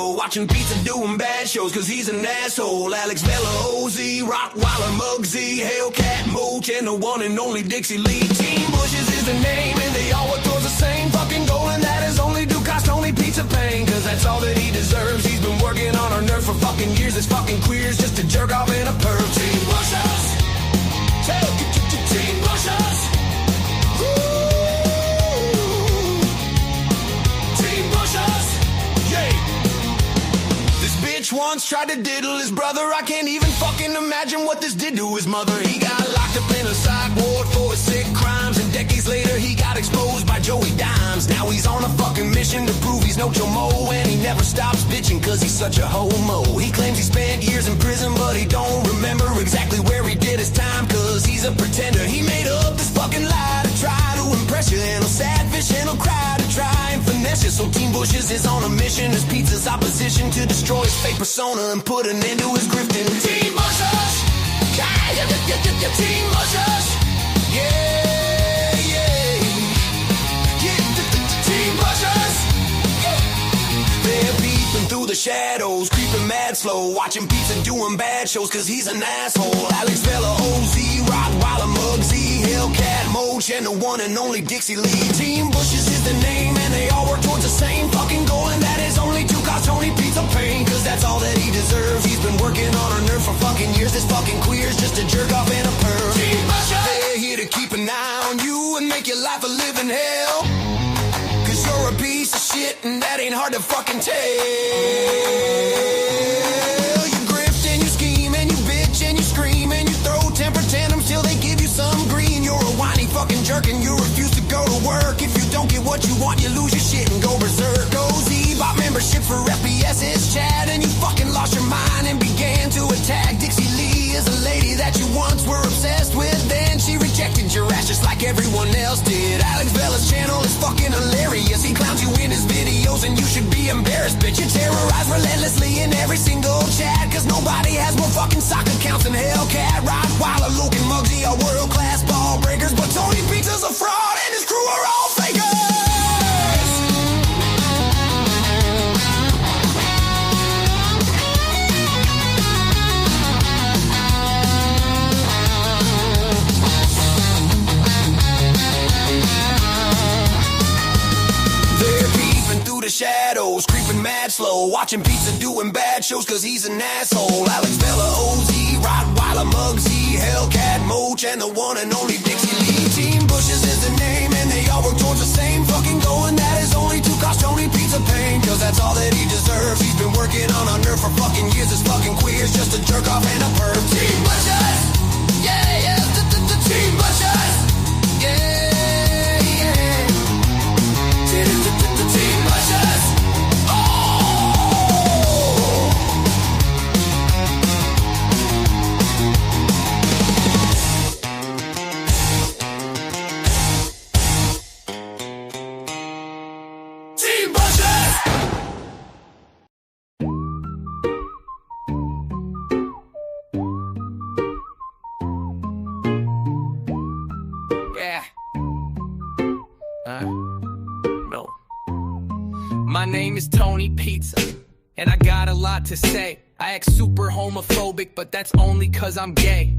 slow, watching pizza doing bad shows, cause he's an asshole. Alex Vela, OZ, Rottweiler, Muggsy, Hellcat, Mooch, and the one and only Dixie Lee. Team Bushes is the name, and they all work towards the same fucking goal, and that is only do cost only pizza pain, cause that's all that he deserves. He's been working on our nerve for fucking years. This fucking queer's just a jerk off in a perv. Team Bushes, Team Bushes. Once tried to diddle his brother. I can't even fucking imagine what this did to his mother. He got locked up in a psych ward for his sick crimes, and decades later he got exposed by Joey Dimes. Now he's on a fucking mission to prove he's no Jomo, and he never stops bitching cause he's such a homo. He claims he spent years in prison, but he don't remember exactly where he did his time, cause he's a pretender. He made up this fucking lie to try to impress you, and he'll sad fish and he'll cry to try and finesse you. So Team Bushes is on a mission as pizza's opposition to destroy his fake persona and put an end to his grifting. Team Bushes, Team Bushes, yeah, Team Bushes, they're peeping through the shadows, creeping mad slow, watching pizza doing bad shows, cause he's an asshole. Alex Vela, OZ, Rottweiler, Muggsy, Hellcat, Mooch, and the one and only Dixie Lee. Team Bushes is the name, and they all work towards the same fucking goal, and that is only to cause Tony pizza pain, cause that's all that he deserves. He's been working on our nerve for fucking years. This fucking queer's just a jerk off and a perv. Team Bushes, they're here to keep an eye on you and make your life a living hell, cause you're a piece of shit and that ain't hard to fucking tell. You grift and you scheme and you bitch and you scream and you throw temper tantrums till they give you some green. You're a whiny fucking jerk and you refuse to go to work. If you don't get what you want, you lose your shit and go berserk. OZ bought membership for FBS's chat, and you fucking lost your mind and began to attack. Dixie Lee is a lady that you once were obsessed with, then she rejected your ass just like everyone else did. Alex Vela's channel is fucking hilarious. He clowns you in his videos and you should be embarrassed, bitch. You terrorize relentlessly in every single chat, cause nobody has more fucking sock accounts than Hellcat, Rottweiler, Luke, and Muggsy are world-class ball breakers, but Tony Pizza's a fraud and his crew are all fakers. Shadows, creeping mad slow, watching pizza doing bad shows, cause he's an asshole. Alex Vela, OZ, Rottweiler, Muggsy, Hellcat, Mooch, and the one and only Dixie Lee. Team Bushes is the name, and they all work towards the same fucking goal, and that is only to cause Tony pizza pain, cause that's all that he deserves. He's been working on our nerve for fucking years. This fucking queer's just a jerk off and a perv. Team Bushes, yeah, Team Bushes, yeah. My name is Tony Pizza, and I got a lot to say. I act super homophobic, but that's only cause I'm gay.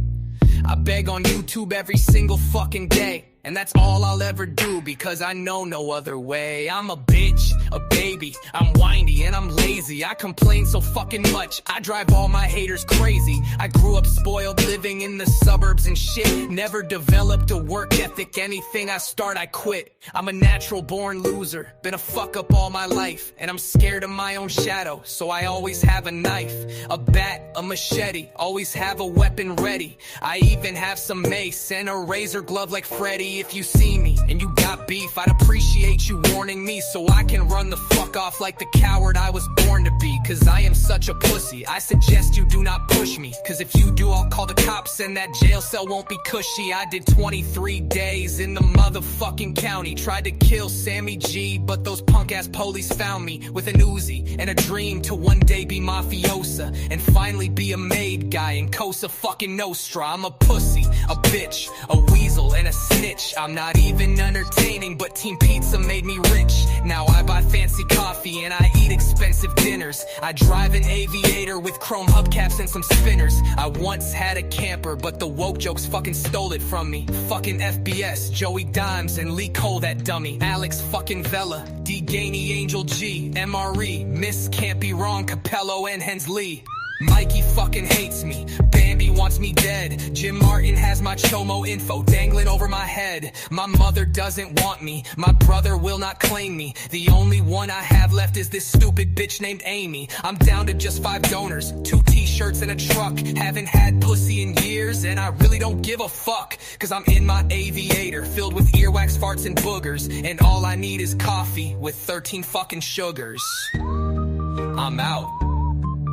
I beg on YouTube every single fucking day, and that's all I'll ever do because I know no other way. I'm a bitch, a baby, I'm whiny and I'm lazy. I complain so fucking much, I drive all my haters crazy. I grew up spoiled, living in the suburbs and shit. Never developed a work ethic, anything I start I quit. I'm a natural born loser, been a fuck up all my life, and I'm scared of my own shadow, so I always have a knife, a bat, a machete, always have a weapon ready. I even have some mace and a razor glove like Freddy. If you see me and you got beef, I'd appreciate you warning me so I can run the fuck off like the coward I was born to be. Cause I am such a pussy, I suggest you do not push me, cause if you do I'll call the cops and that jail cell won't be cushy. I did 23 days in the motherfucking county, tried to kill Sammy G, but those punk ass police found me with an Uzi and a dream to one day be mafiosa and finally be a made guy in Cosa fucking Nostra. I'm a pussy, a bitch, a weasel, and a snitch. I'm not even entertaining, but Team Pizza made me rich. Now I buy fancy coffee and I eat expensive dinners. I drive an aviator with chrome hubcaps and some spinners. I once had a camper, but the woke jokes fucking stole it from me. Fucking FBS, Joey Dimes, and Lee Cole, that dummy. Alex fucking Vela, D. Gainey, Angel G, MRE, Miss Can't Be Wrong, Capello, and Hensley. Mikey fucking hates me, Bambi wants me dead. Jim Martin has my Chomo info dangling over my head. My mother doesn't want me, my brother will not claim me. The only one I have left is this stupid bitch named Amy. I'm down to just 5 donors, 2 t-shirts and a truck. Haven't had pussy in years and I really don't give a fuck. Cause I'm in my aviator, filled with earwax, farts, and boogers. And all I need is coffee with 13 fucking sugars. I'm out.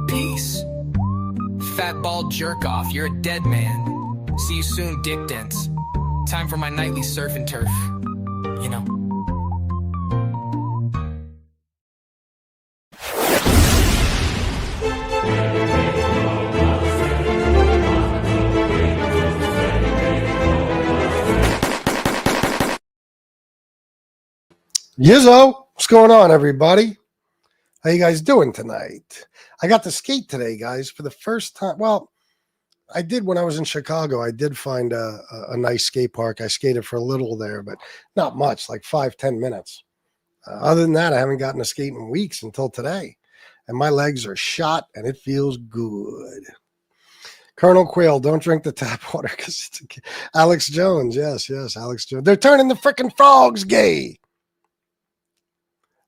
Peace. Fat bald jerk off, you're a dead man. See you soon, dick dents. Time for my nightly surf and turf. You know. Yizzo, what's going on, everybody? How you guys doing tonight? I got to skate today, guys, for the first time. Well, I did when I was in Chicago. I did find a nice skate park. I skated for a little there, but not much, like 5-10 minutes. Other than that, I haven't gotten to skate in weeks until today. And my legs are shot, and it feels good. Colonel Quail, don't drink the tap water because it's Alex Jones. Yes, Alex Jones. They're turning the freaking frogs gay.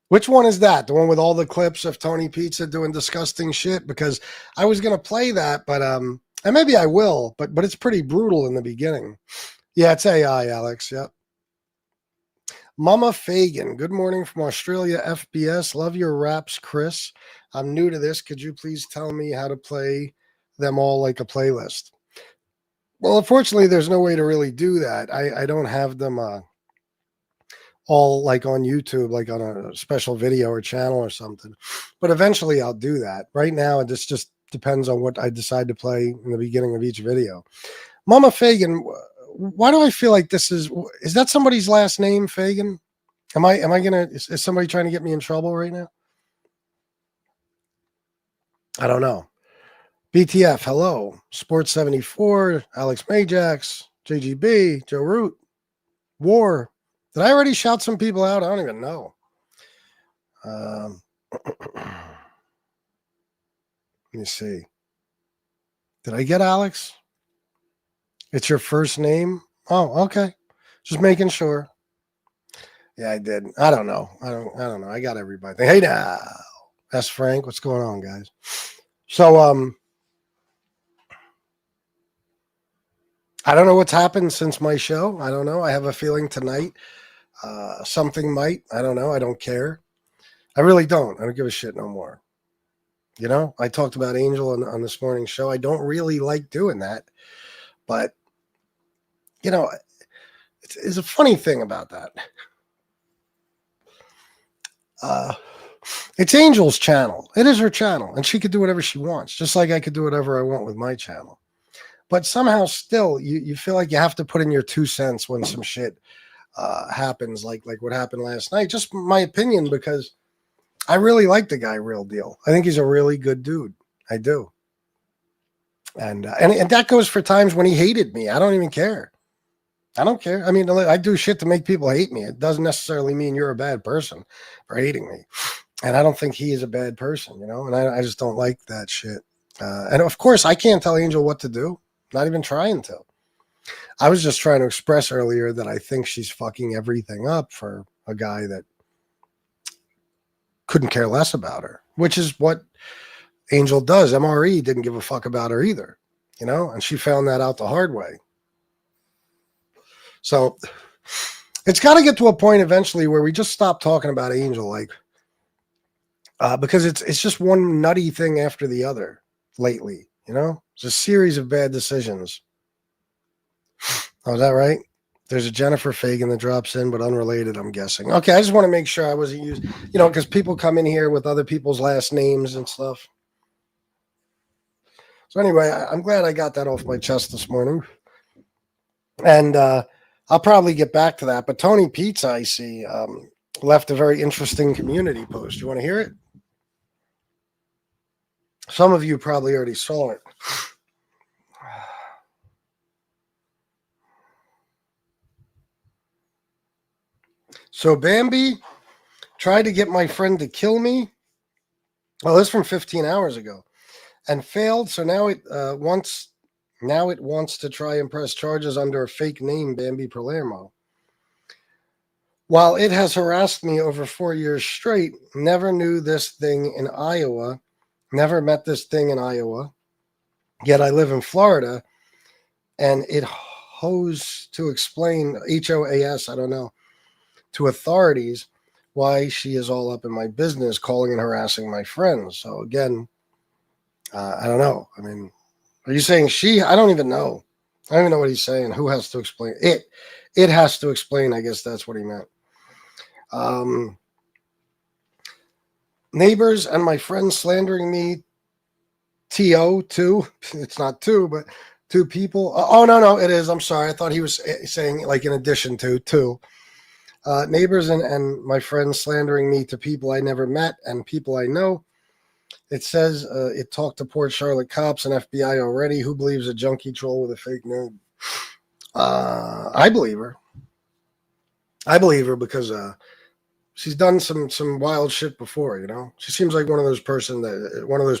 Which one is that? The one with all the clips of Tony Pizza doing disgusting shit? Because I was going to play that, but and maybe I will, but it's pretty brutal in the beginning. Yeah, it's AI, Alex. Yep. Mama Fagan, good morning from Australia, FBS. Love your raps, Chris. I'm new to this. Could you please tell me how to play them all like a playlist? Well, unfortunately, there's no way to really do that. I don't have them all like on YouTube, like on a special video or channel or something. But eventually I'll do that. Right now, this just depends on what I decide to play in the beginning of each video. Mama Fagan, why do I feel like this is that somebody's last name, Fagan? Is somebody trying to get me in trouble right now? I don't know. BTF, hello. Sports 74, Alex Majax, JGB, Joe Root, War. Did I already shout some people out? I don't even know. Let me see. Did I get Alex? It's your first name? Oh, okay. Just making sure. Yeah, I did. I don't know. I don't know. I got everybody. Hey now. That's Frank. What's going on, guys? So, I don't know what's happened since my show. I don't know. I have a feeling tonight something might. I don't know. I don't care. I really don't. I don't give a shit no more. You know, I talked about Angel on this morning's show. I don't really like doing that. But, you know, it's a funny thing about that. It's Angel's channel. It is her channel. And she could do whatever she wants. Just like I could do whatever I want with my channel. But somehow still, you feel like you have to put in your 2 cents when some shit happens, like what happened last night. Just my opinion, because I really like the guy, real deal. I think he's a really good dude. I do. And that goes for times when he hated me. I don't even care. I don't care. I mean, I do shit to make people hate me. It doesn't necessarily mean you're a bad person for hating me. And I don't think he is a bad person, you know, and I just don't like that shit. And of course, I can't tell Angel what to do. Not even trying to. I was just trying to express earlier that I think she's fucking everything up for a guy that couldn't care less about her, which is what Angel does. MRE didn't give a fuck about her either, you know, and she found that out the hard way. So it's got to get to a point eventually where we just stop talking about Angel, like, because it's just one nutty thing after the other lately, you know? It's a series of bad decisions. Oh, is that right? There's a Jennifer Fagan that drops in, but unrelated, I'm guessing. Okay, I just want to make sure I wasn't used, you know, because people come in here with other people's last names and stuff. So anyway, I'm glad I got that off my chest this morning. And I'll probably get back to that. But Tony Pizza, I see, left a very interesting community post. You want to hear it? Some of you probably already saw it. So Bambi tried to get my friend to kill me. Oh, this is from 15 hours ago, and failed. So now it wants to try and press charges under a fake name, Bambi Palermo. While it has harassed me over 4 years straight, never knew this thing in Iowa, never met this thing in Iowa. Yet I live in Florida, and it hoes to explain, HOAS, I don't know, to authorities why she is all up in my business, calling and harassing my friends. So again, I don't know. I mean, are you saying she? I don't even know. I don't even know what he's saying. Who has to explain it? It has to explain. I guess that's what he meant. Neighbors and my friends slandering me. TO, two. It's not two, but two people. Oh, no, it is. I'm sorry. I thought he was saying like in addition to two. Neighbors and my friends slandering me to people I never met and people I know. It says it talked to Port Charlotte cops and FBI already. Who believes a junkie troll with a fake name? I believe her. I believe her because she's done some wild shit before, you know. She seems like one of those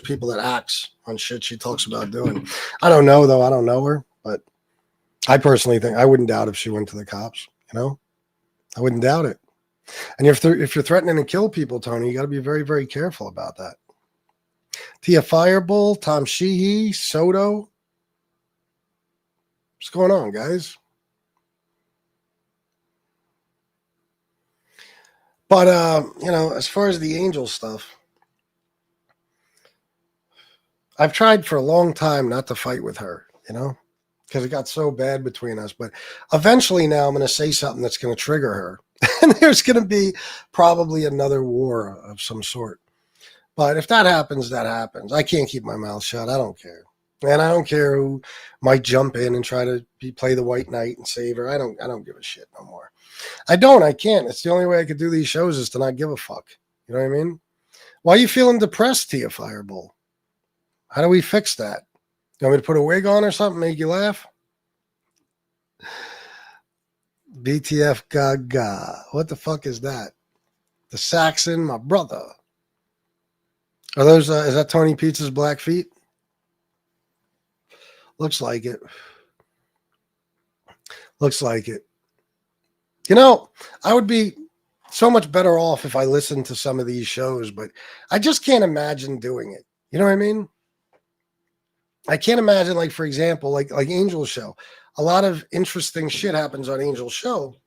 people that acts on shit she talks about doing. I don't know though. I don't know her, but I personally think I wouldn't doubt if she went to the cops. You know, I wouldn't doubt it. And if you're threatening to kill people, Tony, you got to be very, very careful about that. Tia Fireball, Tom Sheehy, Soto. What's going on, guys? But, as far as the angel stuff, I've tried for a long time not to fight with her, because it got so bad between us. But eventually now I'm going to say something that's going to trigger her. And there's going to be probably another war of some sort. But if that happens, that happens. I can't keep my mouth shut. I don't care. And I don't care who might jump in and try to play the white knight and save her. I don't give a shit no more. I can't. It's the only way I could do these shows is to not give a fuck. You know what I mean? Why are you feeling depressed, Tia Fireball? How do we fix that? You want me to put a wig on or something, make you laugh? BTF Gaga. What the fuck is that? The Saxon, my brother. Are those, is that Tony Pizza's Black Feet? Looks like it. Looks like it. I would be so much better off if I listened to some of these shows, but I just can't imagine doing it. You know what I mean? I can't imagine, like, for example, like Angel's show. A lot of interesting shit happens on Angel's show,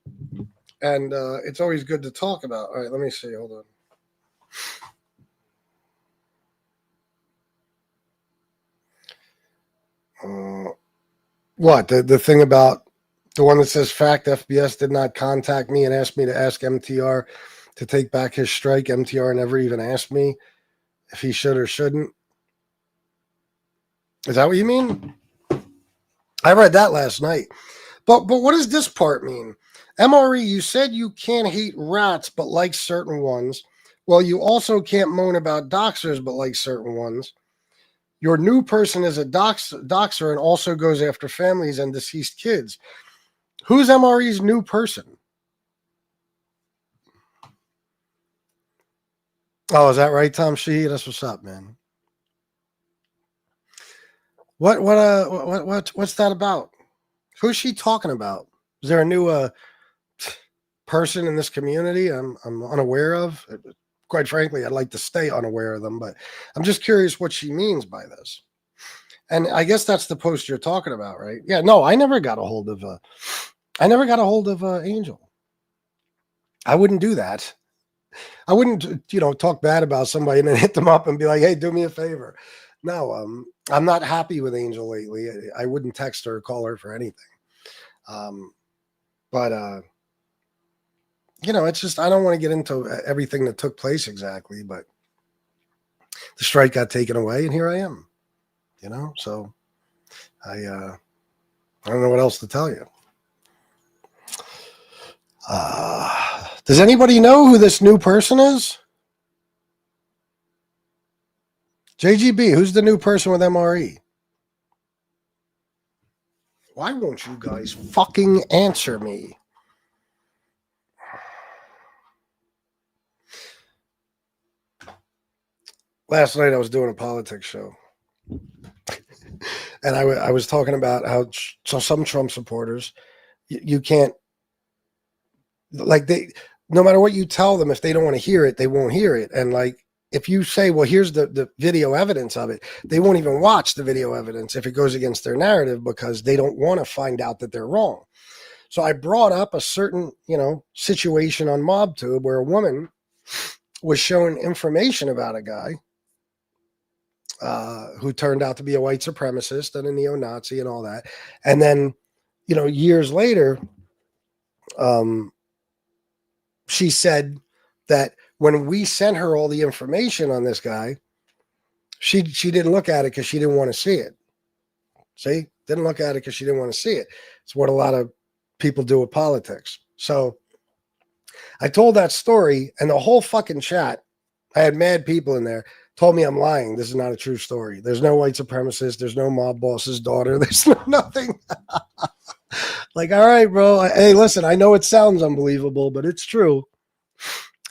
and it's always good to talk about. All right, let me see. Hold on. What? The thing about the one that says fact, FBS did not contact me and asked me to ask MTR to take back his strike. MTR never even asked me if he should or shouldn't. Is that what you mean? I read that last night. But what does this part mean? MRE, you said you can't hate rats but like certain ones. Well, you also can't moan about doxers but like certain ones. Your new person is a doxer and also goes after families and deceased kids. Who's MRE's new person? Oh, is that right, Tom Sheehy? That's what's up, man. What's that about? Who's she talking about? Is there a new person in this community I'm unaware of? Quite frankly, I'd like to stay unaware of them, but I'm just curious what she means by this. And I guess that's the post you're talking about, right? Yeah, no, I never got a hold of Angel. I wouldn't do that. I wouldn't, talk bad about somebody and then hit them up and be like, hey, do me a favor. No, I'm not happy with Angel lately. I wouldn't text her or call her for anything. But it's just, I don't want to get into everything that took place exactly, but the strike got taken away and here I am, so I don't know what else to tell you. Does anybody know who this new person is? JGB, who's the new person with MRE? Why won't you guys fucking answer me? Last night I was doing a politics show. And I was talking about how some Trump supporters, you can't, like, no matter what you tell them, if they don't want to hear it, they won't hear it. And like, if you say, well, here's the video evidence of it, they won't even watch the video evidence if it goes against their narrative, because they don't want to find out that they're wrong. So I brought up a certain, situation on Mobtube where a woman was showing information about a guy who turned out to be a white supremacist and a neo-Nazi and all that. And then, years later, she said that when we sent her all the information on this guy, she didn't look at it because she didn't want to see it. See? Didn't look at it because she didn't want to see it. It's what a lot of people do with politics. So I told that story, and the whole fucking chat, I had mad people in there, told me I'm lying. This is not a true story. There's no white supremacist. There's no mob boss's daughter. There's nothing. Like, all right, bro. Hey, listen, I know it sounds unbelievable, but it's true.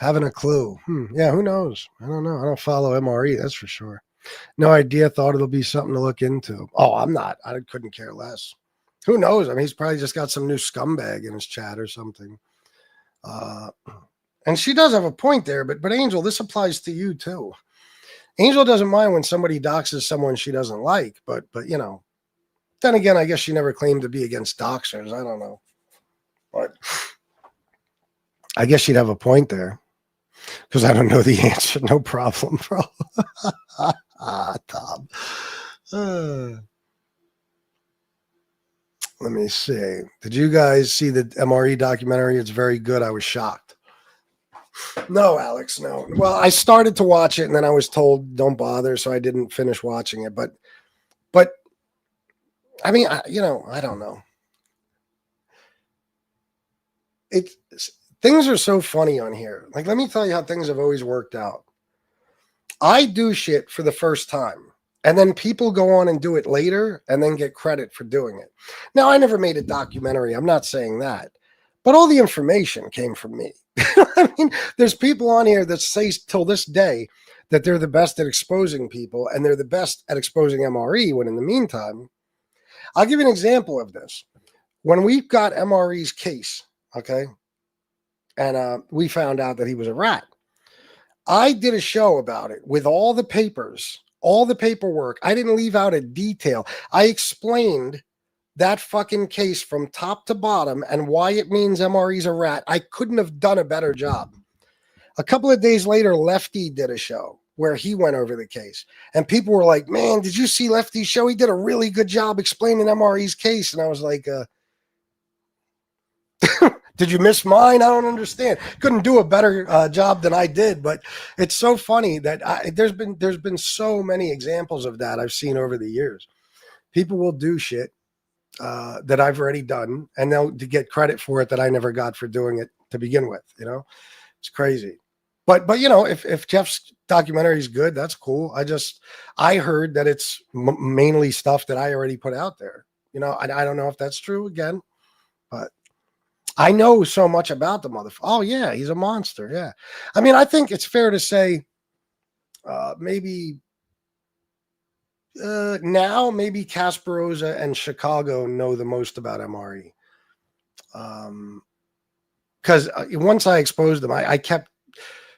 Having a clue. Yeah, who knows? I don't know. I don't follow MRE, that's for sure. No idea. Thought it'll be something to look into. Oh, I'm not. I couldn't care less. Who knows? I mean, he's probably just got some new scumbag in his chat or something. And she does have a point there, but Angel, this applies to you too. Angel doesn't mind when somebody doxes someone she doesn't like, but then again, I guess she never claimed to be against doxers. I don't know. But I guess she'd have a point there, because I don't know the answer. No problem, bro. Tom. Let me see. Did you guys see the MRE documentary? It's very good. I was shocked. No, Alex, no. Well, I started to watch it, and then I was told don't bother, so I didn't finish watching it. But I mean, I don't know. Things are so funny on here. Like, let me tell you how things have always worked out. I do shit for the first time, and then people go on and do it later and then get credit for doing it. Now, I never made a documentary. I'm not saying that. But all the information came from me. I mean, there's people on here that say till this day that they're the best at exposing people and they're the best at exposing MRE, when in the meantime, I'll give you an example of this. When we got MRE's case, okay, and we found out that he was a rat, I did a show about it with all the papers, all the paperwork. I didn't leave out a detail. I explained that fucking case from top to bottom and why it means MRE's a rat. I couldn't have done a better job. A couple of days later, Lefty did a show where he went over the case. And people were like, man, did you see Lefty's show? He did a really good job explaining MRE's case. And I was like, did you miss mine? I don't understand. Couldn't do a better job than I did. But it's so funny that there's been so many examples of that I've seen over the years. People will do shit that I've already done, and they'll get credit for it that I never got for doing it to begin with. It's crazy. But if Jeff's documentary is good, that's cool. I heard that it's mainly stuff that I already put out there. I don't know if that's true again, but I know so much about the motherfucker. Oh yeah, he's a monster. Yeah, I mean, I think it's fair to say, maybe Casperosa and Chicago know the most about MRE. Because once I exposed them, I kept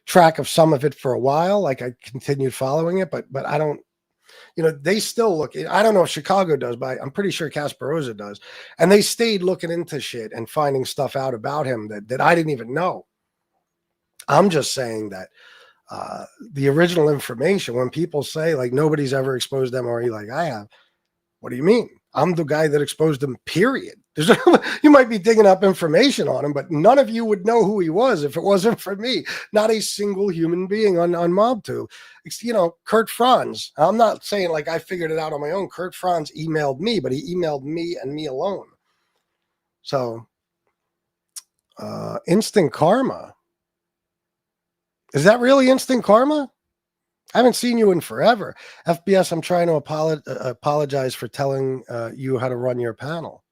track of some of it for a while. Like, I continued following it, but I don't, they still look. I don't know if Chicago does, but I'm pretty sure Casperosa does. And they stayed looking into shit and finding stuff out about him that I didn't even know. I'm just saying that the original information, when people say like nobody's ever exposed MRE like I have, what do you mean? I'm the guy that exposed him, period. You might be digging up information on him, but none of you would know who he was if it wasn't for me. Not a single human being on Mobtube. It's, Kurt Franz. I'm not saying like I figured it out on my own. Kurt Franz emailed me, but he emailed me and me alone. So, instant karma. Is that really instant karma? I haven't seen you in forever. FBS, I'm trying to apologize for telling you how to run your panel.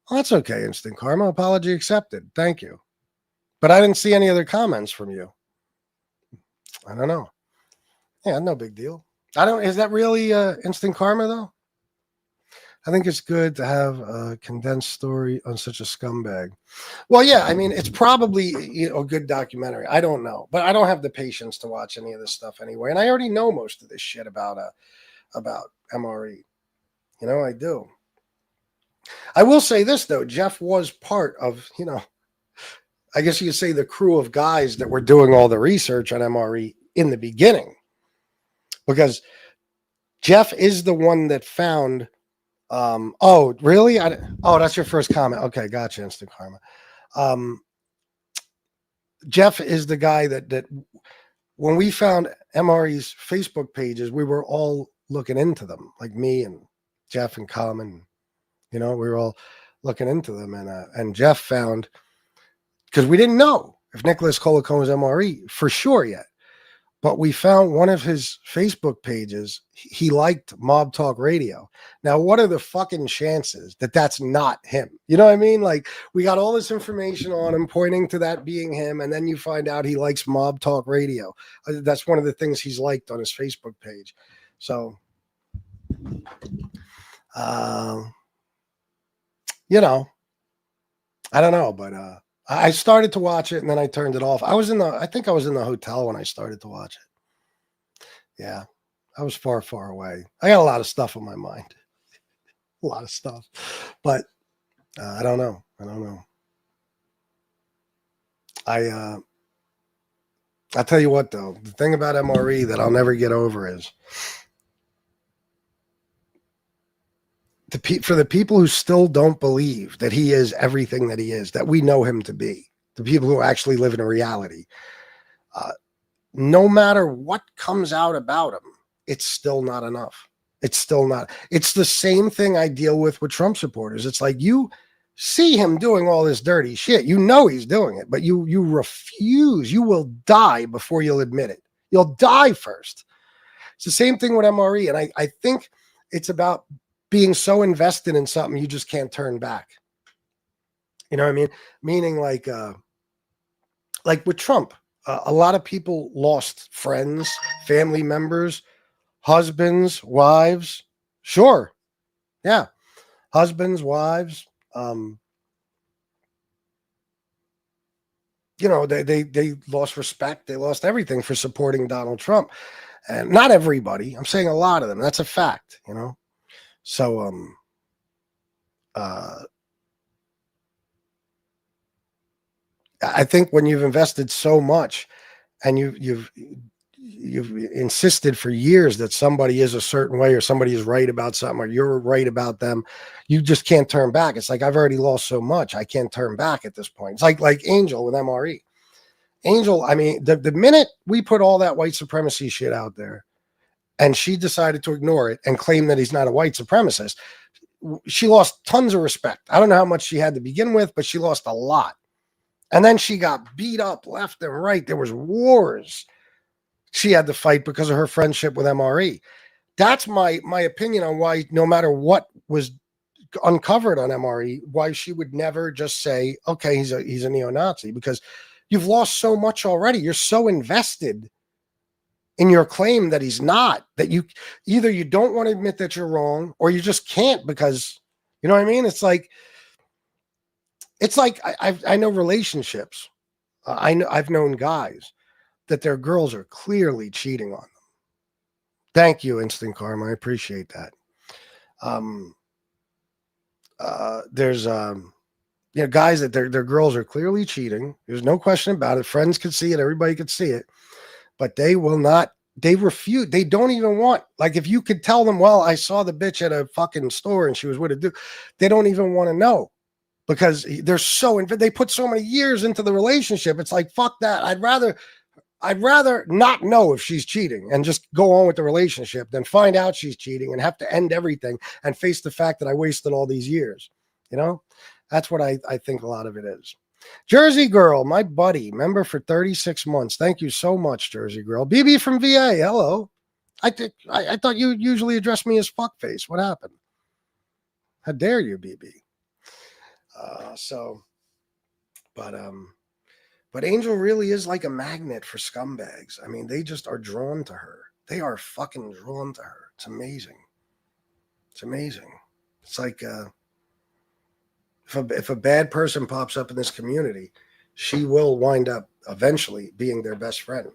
Well, that's okay, Instant Karma. Apology accepted. Thank you. But I didn't see any other comments from you. I don't know. Yeah, no big deal. Is that really Instant Karma, though? I think it's good to have a condensed story on such a scumbag. Well, yeah, I mean, it's probably a good documentary. I don't know, but I don't have the patience to watch any of this stuff anyway. And I already know most of this shit about MRE. I do. I will say this, though. Jeff was part of, I guess you could say the crew of guys that were doing all the research on MRE in the beginning. Because Jeff is the one that found... oh, really? That's your first comment. Okay, gotcha, Instant Karma. Jeff is the guy that when we found MRE's Facebook pages, we were all looking into them, like me and Jeff and Common. We were all looking into them, and Jeff found, because we didn't know if Nicholas Colacone was MRE for sure yet. But we found one of his Facebook pages. He liked Mob Talk Radio. Now, what are the fucking chances that that's not him? You know what I mean? Like, we got all this information on him pointing to that being him. And then you find out he likes Mob Talk Radio. That's one of the things he's liked on his Facebook page. So, I don't know, but, I started to watch it and then I turned it off. I think I was in the hotel when I started to watch it. Yeah, I was far, far away. I got a lot of stuff on my mind. A lot of stuff. But I don't know. I'll tell you what, though. The thing about MRE that I'll never get over is for the people who still don't believe that he is everything that he is, that we know him to be, the people who actually live in a reality, no matter what comes out about him, it's still not enough. It's still not. It's the same thing I deal with Trump supporters. It's like, you see him doing all this dirty shit. You know he's doing it, but you refuse. You will die before you'll admit it. You'll die first. It's the same thing with MRE. And I think it's about being so invested in something you just can't turn back. You know what I mean? Meaning like with Trump, a lot of people lost friends, family members, husbands, wives. Sure. Yeah. Husbands, wives. They lost respect. They lost everything for supporting Donald Trump. And not everybody. I'm saying a lot of them. That's a fact, So, I think when you've invested so much and you've insisted for years that somebody is a certain way or somebody is right about something or you're right about them, you just can't turn back. It's like, I've already lost so much. I can't turn back at this point. It's like Angel with MRE. Angel, I mean, the minute we put all that white supremacy shit out there and she decided to ignore it and claim that he's not a white supremacist, she lost tons of respect. I don't know how much she had to begin with, but she lost a lot. And then she got beat up left and right. There was wars she had to fight because of her friendship with MRE. That's my opinion on why, no matter what was uncovered on MRE, why she would never just say, okay, he's a neo-Nazi, because you've lost so much already. You're so invested in your claim that he's not, that you don't want to admit that you're wrong, or you just can't, because, you know what I mean? It's like I know relationships. I've known guys that their girls are clearly cheating on them. Thank you, Instant Karma. I appreciate that. There's guys that their girls are clearly cheating. There's no question about it. Friends could see it. Everybody could see it. But they will not. They refuse. They don't even want. Like, if you could tell them, well, I saw the bitch at a fucking store and she was with a dude, they don't even want to know, because they're they put so many years into the relationship. It's like, fuck that. I'd rather not know if she's cheating and just go on with the relationship than find out she's cheating and have to end everything and face the fact that I wasted all these years. That's what I think a lot of it is. Jersey Girl, my buddy, member for 36 months. Thank you so much, Jersey Girl. BB from VA, hello. I thought you usually address me as fuckface. What happened? How dare you, BB? But Angel really is like a magnet for scumbags. I mean, they just are drawn to her. They are fucking drawn to her. It's amazing. It's amazing. It's like if a bad person pops up in this community, she will wind up eventually being their best friend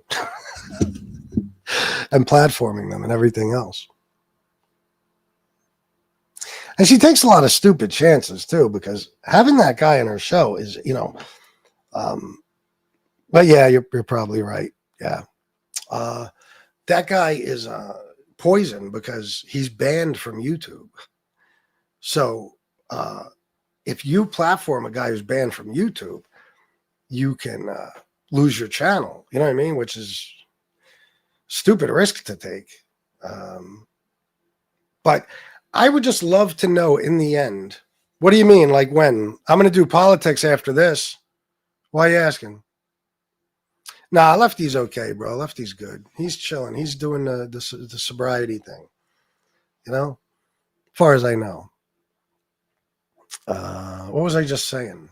and platforming them and everything else. And she takes a lot of stupid chances too, because having that guy in her show is, but yeah, you're probably right. Yeah. That guy is poison because he's banned from YouTube. So if you platform a guy who's banned from YouTube, you can lose your channel. You know what I mean? Which is stupid risk to take. But I would just love to know in the end. What do you mean? Like when? I'm going to do politics after this. Why are you asking? Nah, Lefty's okay, bro. Lefty's good. He's chilling. He's doing the sobriety thing. You know? As far as I know. What was I just saying?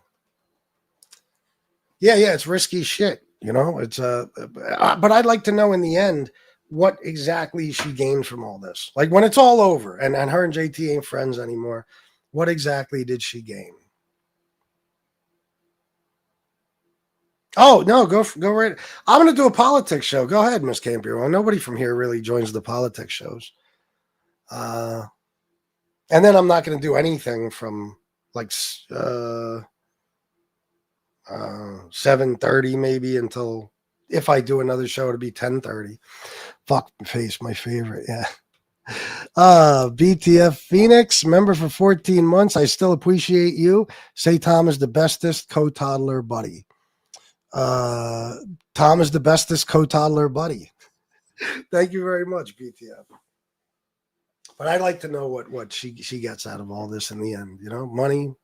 Yeah, it's risky shit. You know? It's but I'd like to know in the end what exactly she gained from all this. Like when it's all over and her and JT ain't friends anymore, what exactly did she gain? Oh, no, go right. I'm going to do a politics show. Go ahead, Miss Campion. Nobody from here really joins the politics shows. And then I'm not going to do anything from like 7:30 maybe until, if I do another show, it'll be 10:30. Fuck face, my favorite. Yeah. BTF Phoenix, member for 14 months. I still appreciate you. Say Tom is the bestest co-toddler buddy. Tom is the bestest co-toddler buddy. Thank you very much, BTF. But I'd like to know what she gets out of all this in the end. You know, money.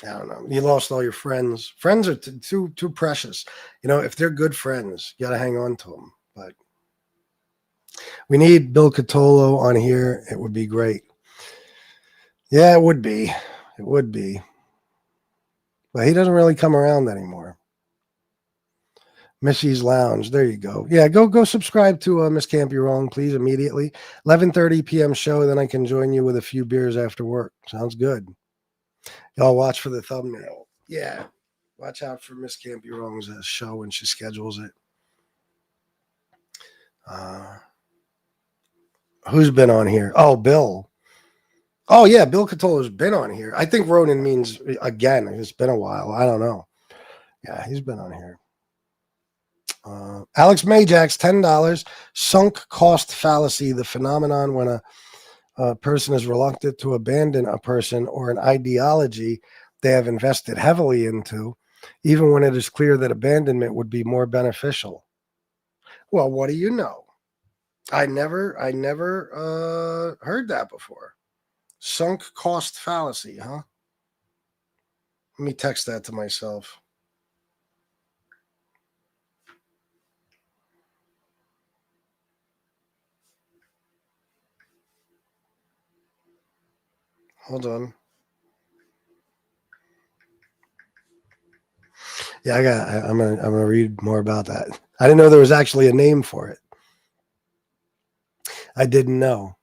I don't know. You lost all your friends. Friends are too precious. You know, if they're good friends, you got to hang on to them. But we need Bill Catolo on here. It would be great. Yeah, it would be. It would be. But he doesn't really come around anymore. Missy's Lounge. There you go. Yeah, go subscribe to Miss Can't Be Wrong, please, immediately. 11:30 p.m. show. Then I can join you with a few beers after work. Sounds good. Y'all watch for the thumbnail. Yeah. Watch out for Miss Can't Be Wrong's show when she schedules it. Who's been on here? Oh, Bill. Oh, yeah, Bill Catolo's been on here. I think Ronan means again. It's been a while. I don't know. Yeah, he's been on here. Alex Majax, $10. Sunk cost fallacy, the phenomenon when a person is reluctant to abandon a person or an ideology they have invested heavily into, even when it is clear that abandonment would be more beneficial. Well, what do you know? I never heard that before. Sunk cost fallacy, huh? Let me text that to myself. Hold on. Yeah, I'm gonna read more about that. I didn't know there was actually a name for it. I didn't know.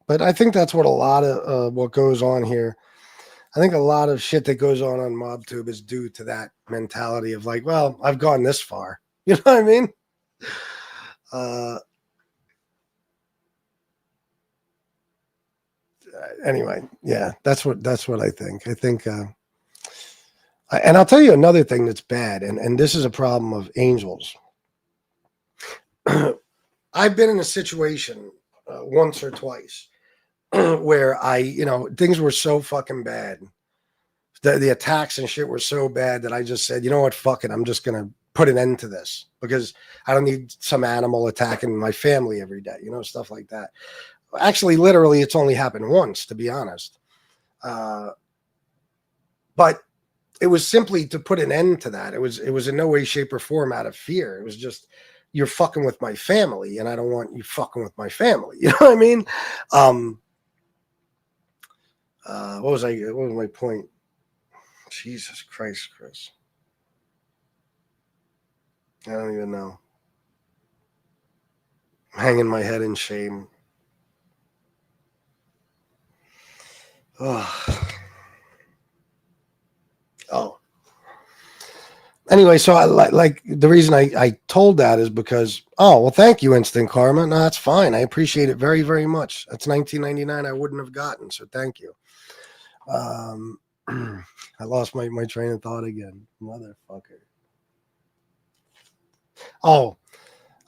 But I think that's what a lot of what goes on here. I think a lot of shit that goes on Mobtube is due to that mentality of like, well, I've gone this far. You know what I mean? Anyway, yeah, that's what I think. I think, and I'll tell you another thing that's bad, and this is a problem of angels. I've been in a situation once or twice where things were so fucking bad. The attacks and shit were so bad that I just said, you know what, fuck it. I'm just going to put an end to this because I don't need some animal attacking my family every day, stuff like that. Actually, literally, it's only happened once, to be honest. But it was simply to put an end to that. It was in no way, shape, or form out of fear. It was just, you're fucking with my family, and I don't want you fucking with my family. You know what I mean? What was my point? Jesus Christ, Chris. I don't even know. I'm hanging my head in shame. Oh. Anyway, so I like the reason I told that is because, oh, well, thank you, Instant Karma. No, that's fine. I appreciate it very, very much. That's $19.99 I wouldn't have gotten, so thank you. I lost my train of thought again. Motherfucker. Oh,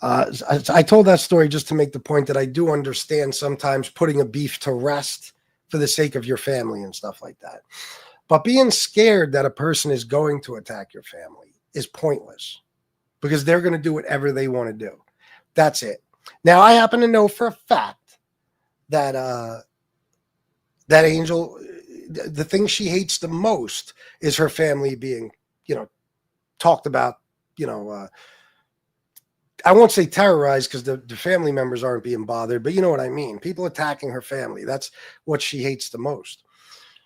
I told that story just to make the point that I do understand sometimes putting a beef to rest for the sake of your family and stuff like that. But being scared that a person is going to attack your family is pointless because they're going to do whatever they want to do. That's it. Now, I happen to know for a fact that that Angel, the thing she hates the most is her family being, talked about, I won't say terrorized because the family members aren't being bothered, but you know what I mean. People attacking her family. That's what she hates the most.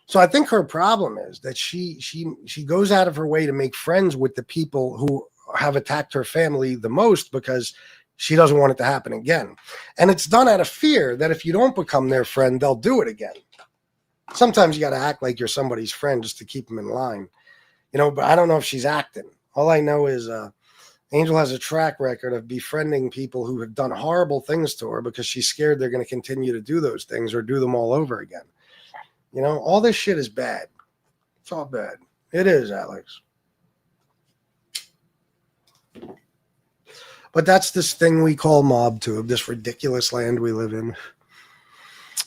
So I think her problem is that she goes out of her way to make friends with the people who have attacked her family the most because she doesn't want it to happen again. And it's done out of fear that if you don't become their friend, they'll do it again. Sometimes you got to act like you're somebody's friend just to keep them in line, but I don't know if she's acting. All I know is Angel has a track record of befriending people who have done horrible things to her because she's scared they're going to continue to do those things or do them all over again. All this shit is bad. It's all bad. It is, Alex. But that's this thing we call Mobtube, this ridiculous land we live in.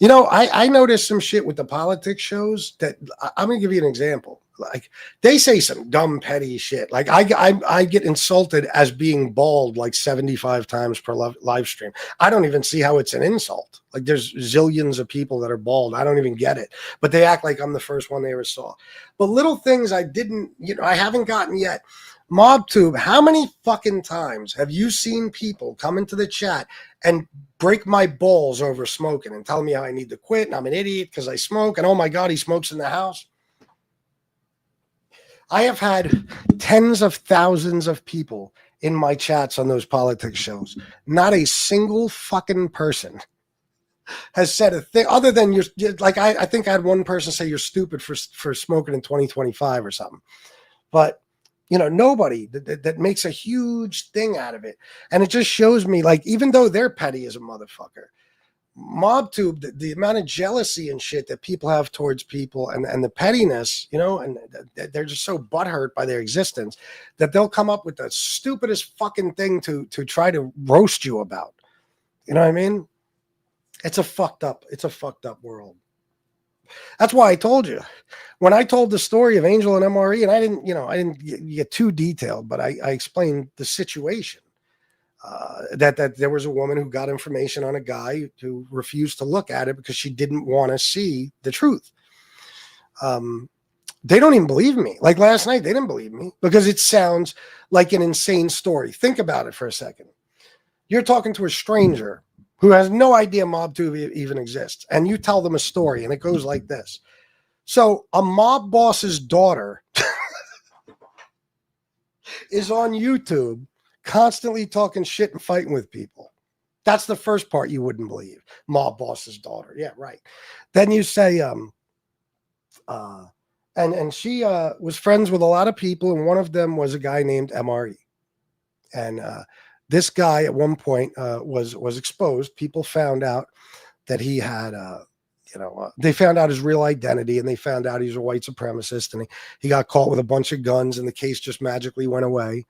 I noticed some shit with the politics shows that I'm going to give you an example. Like, they say some dumb, petty shit. Like, I get insulted as being bald like 75 times per live stream. I don't even see how it's an insult. Like, there's zillions of people that are bald. I don't even get it. But they act like I'm the first one they ever saw. But little things I haven't gotten yet. Mobtube, how many fucking times have you seen people come into the chat and break my balls over smoking and tell me how I need to quit and I'm an idiot because I smoke and oh my God, he smokes in the house? I have had tens of thousands of people in my chats on those politics shows. Not a single fucking person has said a thing other than I think I had one person say you're stupid for smoking in 2025 or something. But nobody that makes a huge thing out of it. And it just shows me, like, even though they're petty as a motherfucker, Mobtube, the amount of jealousy and shit that people have towards people and the pettiness, and they're just so butthurt by their existence that they'll come up with the stupidest fucking thing to try to roast you about. You know what I mean? It's a fucked up world. That's why I told you when I told the story of Angel and MRE, and I didn't get too detailed, but I explained the situation. That there was a woman who got information on a guy who refused to look at it because she didn't want to see the truth. They don't even believe me. Like last night, they didn't believe me because it sounds like an insane story. Think about it for a second. You're talking to a stranger who has no idea Mobtube even exists, and you tell them a story, and it goes like this. So a mob boss's daughter is on YouTube constantly talking shit and fighting with people. That's the first part you wouldn't believe. Mob boss's daughter. Yeah, right. Then you say, and she was friends with a lot of people, and one of them was a guy named MRE. And this guy at one point was exposed. People found out that he had, they found out his real identity, and they found out he was a white supremacist, and he got caught with a bunch of guns, and the case just magically went away.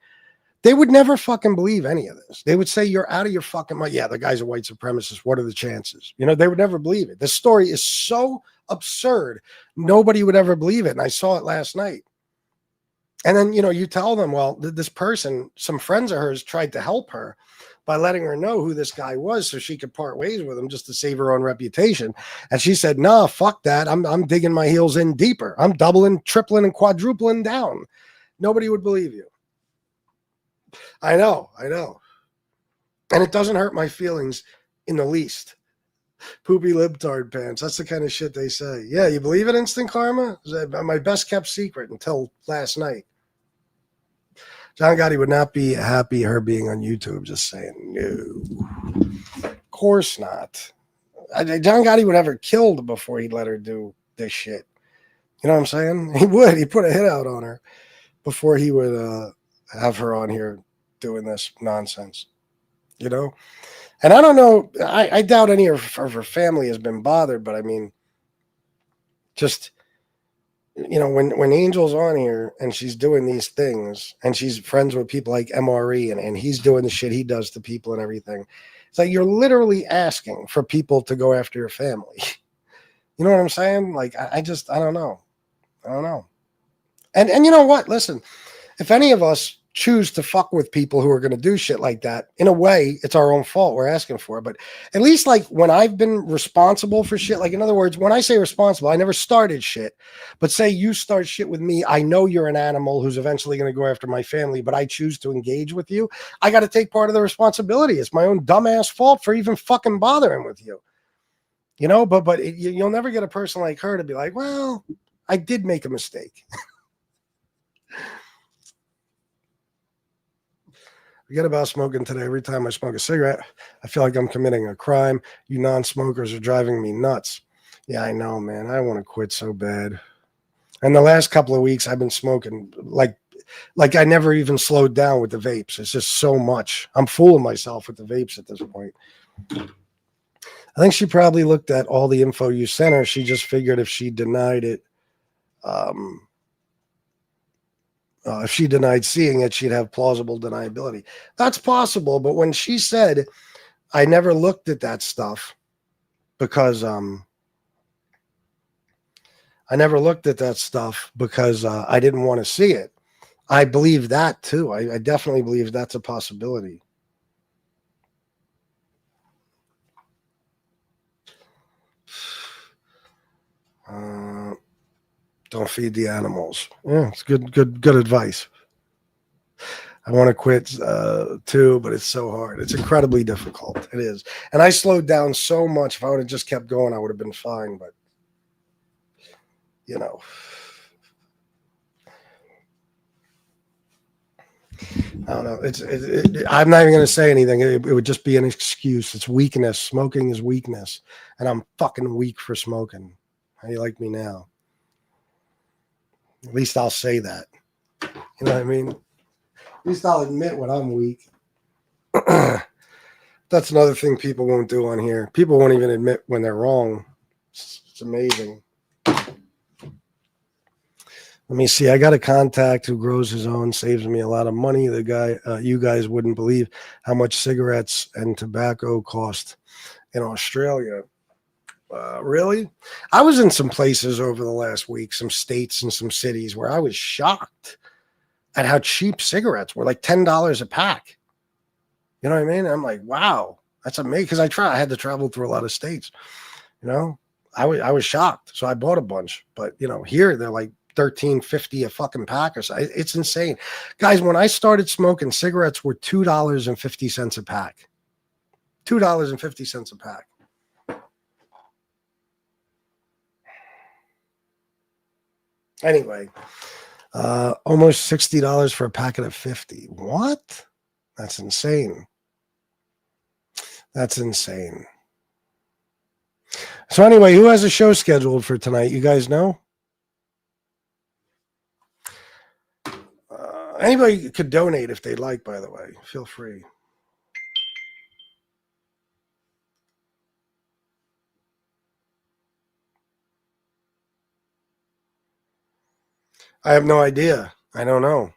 They would never fucking believe any of this. They would say, you're out of your fucking mind. Yeah, the guy's a white supremacist. What are the chances? They would never believe it. The story is so absurd. Nobody would ever believe it. And I saw it last night. And then, you tell them, well, this person, some friends of hers tried to help her, by letting her know who this guy was so she could part ways with him just to save her own reputation. And she said, nah, fuck that. I'm digging my heels in deeper. I'm doubling, tripling, and quadrupling down. Nobody would believe you. I know. And it doesn't hurt my feelings in the least. Poopy libtard pants. That's the kind of shit they say. Yeah, you believe in instant karma? My best kept secret until last night. John Gotti would not be happy her being on YouTube. Just saying, no. Of course not. John Gotti would have her killed before he'd let her do this shit. You know what I'm saying? He would. He'd put a hit out on her before he would have her on here doing this nonsense. You know? And I don't know. I doubt any of her family has been bothered, but I mean, just... You know, when Angel's on here and she's doing these things and she's friends with people like MRE and he's doing the shit he does to people and everything, it's like you're literally asking for people to go after your family. You know what I'm saying? Like, I don't know. And you know what? Listen, if any of us choose to fuck with people who are going to do shit like that, in a way, it's our own fault. We're asking for it. But at least, like, when I've been responsible for shit, like, in other words, when I say responsible, I never started shit. But say you start shit with me, I know you're an animal who's eventually going to go after my family, but I choose to engage with you. I got to take part of the responsibility. It's my own dumbass fault for even fucking bothering with you. You know, but you'll never get a person like her to be like, well, I did make a mistake. Forget about smoking today. Every time I smoke a cigarette, I feel like I'm committing a crime. You non-smokers are driving me nuts. Yeah, I know, man. I want to quit so bad. And the last couple of weeks, I've been smoking like I never even slowed down with the vapes. It's just so much. I'm fooling myself with the vapes at this point. I think she probably looked at all the info you sent her. She just figured if she denied it, if she denied seeing it, she'd have plausible deniability. That's possible. But when she said, I never looked at that stuff because I didn't want to see it. I believe that too. I definitely believe that's a possibility. Don't feed the animals. Yeah, it's good advice. I want to quit too, but it's so hard. It's incredibly difficult. It is. And I slowed down so much. If I would have just kept going, I would have been fine. But, you know. I don't know. I'm not even going to say anything. It would just be an excuse. It's weakness. Smoking is weakness. And I'm fucking weak for smoking. How do you like me now? At least I'll say that. You know what I mean? At least I'll admit when I'm weak. That's another thing people won't do on here. People won't even admit when they're wrong. It's amazing. Let me see. I got a contact who grows his own, saves me a lot of money. The guy, you guys wouldn't believe how much cigarettes and tobacco cost in Australia. Really? I was in some places over the last week, some states and some cities where I was shocked at how cheap cigarettes were, like $10 a pack. You know what I mean? I'm like, wow, that's amazing. Because I had to travel through a lot of states. You know, I was shocked. So I bought a bunch. But, you know, here they're like $13.50 a fucking pack or so. It's insane. Guys, when I started smoking, cigarettes were $2.50 a pack. $2.50 a pack. Anyway, almost $60 for a packet of 50. What? That's insane. That's insane. So anyway, who has a show scheduled for tonight? You guys know? Anybody could donate if they'd like, by the way. Feel free. I have no idea. I don't know.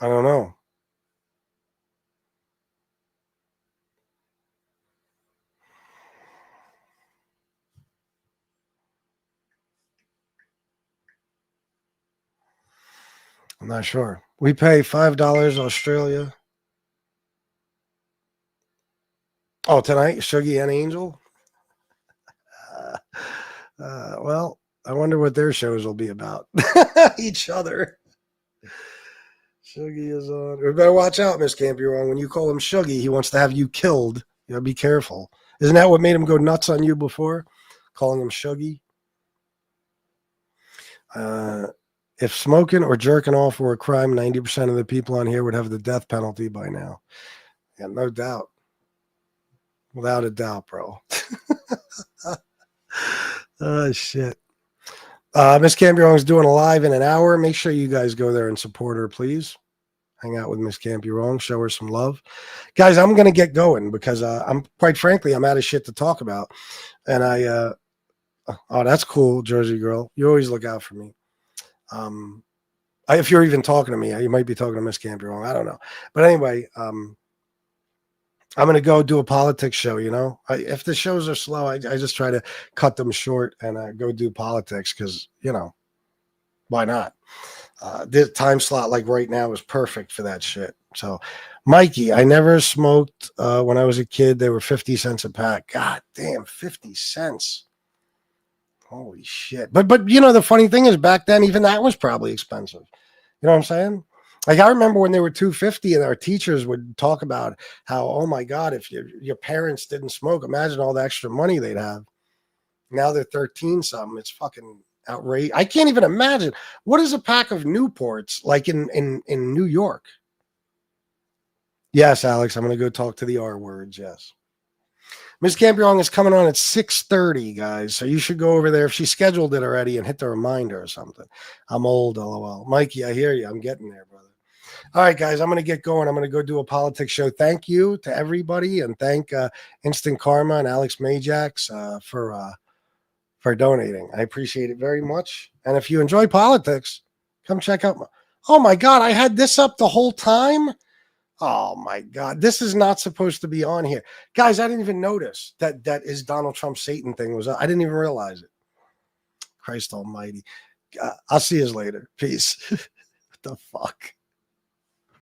I'm not sure. We pay $5 Australia. Oh, tonight, Shuggy and Angel. Well, I wonder what their shows will be about. Each other. Shuggy is on. We better watch out, Miss Can't Be Wrong. When you call him Shuggy, he wants to have you killed. You gotta be careful. Isn't that what made him go nuts on you before? Calling him Shuggy? If smoking or jerking off were a crime, 90% of the people on here would have the death penalty by now. Yeah, no doubt. Without a doubt, bro. Oh, shit. Miss Campy Wrong's doing a live in an hour. Make sure you guys go there and support her, please. Hang out with Miss Campy Wrong. Show her some love. Guys, I'm going to get going because I'm quite frankly, I'm out of shit to talk about. And oh, that's cool, Jersey girl. You always look out for me. If you're even talking to me, you might be talking to Miss Campy Wrong. I don't know. But anyway, I'm going to go do a politics show, you know. If the shows are slow, I just try to cut them short and go do politics because, you know, why not? This time slot like right now is perfect for that shit. So, Mikey, I never smoked when I was a kid. They were 50 cents a pack. God damn, 50 cents. Holy shit. But you know, the funny thing is back then, even that was probably expensive. You know what I'm saying? Like I remember when they were $2.50 and our teachers would talk about how, oh my God, if your parents didn't smoke, imagine all the extra money they'd have. Now they're 13 something. It's fucking outrageous. I can't even imagine. What is a pack of Newports like in New York? Yes, Alex, I'm going to go talk to the R words. Yes. Miss Campion is coming on at 6:30, guys. So you should go over there if she scheduled it already and hit the reminder or something. I'm old, LOL. Mikey, I hear you. I'm getting there, brother. All right, guys, I'm going to get going. I'm going to go do a politics show. Thank you to everybody, and thank Instant Karma and Alex Majax for donating. I appreciate it very much. And if you enjoy politics, come check out oh my God, I had this up the whole time. Oh my God, this is not supposed to be on here. Guys, I didn't even notice that is Donald Trump's Satan thing was. I didn't even realize it. Christ almighty. I'll see you later. Peace. What the fuck?